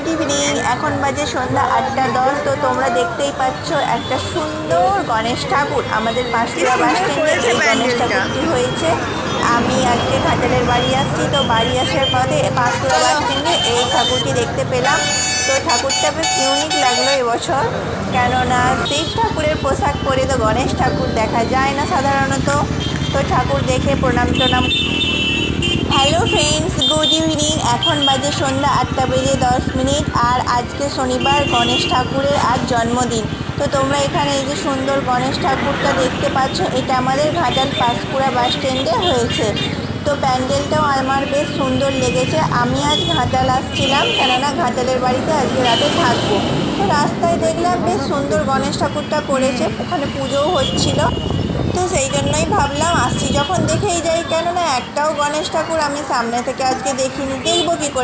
Good evening. এখন বাজে সন্ধ্যা 8:10। তো তোমরা দেখতেই পাচ্ছ একটা সুন্দর গণেশ ঠাকুর আমাদের পাঁশকুড়া বাস স্ট্যান্ডে এই গণেশ ঠাকুরটি হয়েছে। আমি আজকে ঘাটালের বাড়ি আসছি, তো বাড়ি আসার পথে পাঁশকুড়া বাস স্ট্যান্ডে এই ঠাকুরটি দেখতে পেলাম। তো ঠাকুরটা বেশ ইউনিক লাগলো এবছর, কেননা শিব ঠাকুরের পোশাক পরে তো গণেশ ঠাকুর দেখা যায় না সাধারণত। তো ঠাকুর দেখে প্রণাম টনাম। Hello friends, good evening. এখন বাজে সন্ধ্যা 8:10। আর আজকে শনিবার, গণেশ ঠাকুরের আজ জন্মদিন। তো তোমরা এখানে এই যে সুন্দর গণেশ ঠাকুরটা দেখতে পাচ্ছ, এটা আমাদের ঘাটাল পাঁশকুড়া বাস স্ট্যান্ডে হয়েছে। তো প্যান্ডেলটাও আমার বেশ সুন্দর লেগেছে। আমি আজ ঘাটাল আসছিলাম, কেননা ঘাটালের বাড়িতে আজকে রাতে থাকবো। তো রাস্তায় দেখলাম বেশ সুন্দর গণেশ ঠাকুরটা করেছে, ওখানে পুজোও হচ্ছিল। তো সেই জন্যই ভাবলাম আসছি যখন দেখেই যাই, কেননা একটাও গণেশ ঠাকুর আমি সামনে থেকে আজকে দেখিনি, দেখবো কী করে।